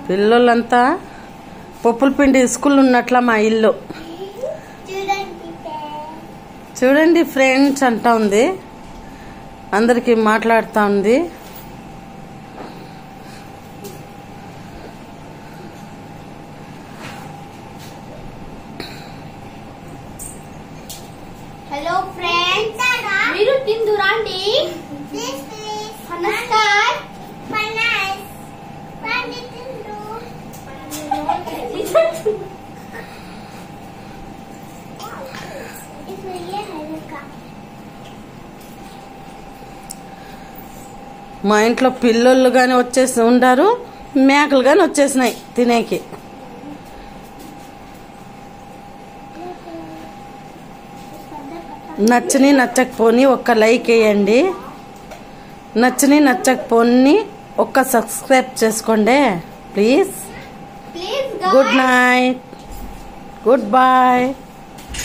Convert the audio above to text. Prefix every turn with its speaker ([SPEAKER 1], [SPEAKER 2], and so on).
[SPEAKER 1] పిల్లలంతా పప్పుల పిండి స్కూల్ ఉన్నట్ల మా ఇల్లు చూడండి ఫ్రెండ్స్ అంటా ఉంది, అందరికి మాట్లాడుతూ ఉంది.
[SPEAKER 2] హలో ఫ్రెండ్స్, మీరు తిందురండి. నమస్కార్
[SPEAKER 1] మా ఇంట్లో పిల్లోళ్ళు కానీ వచ్చేసి ఉంటారు, మేకలు కానీ వచ్చేసినాయి తినేకి. నచ్చని నచ్చకపోని ఒక్క లైక్ వేయండి, నచ్చని నచ్చకపోని ఒక్క సబ్స్క్రైబ్ చేసుకోండి please. Good night, good bye.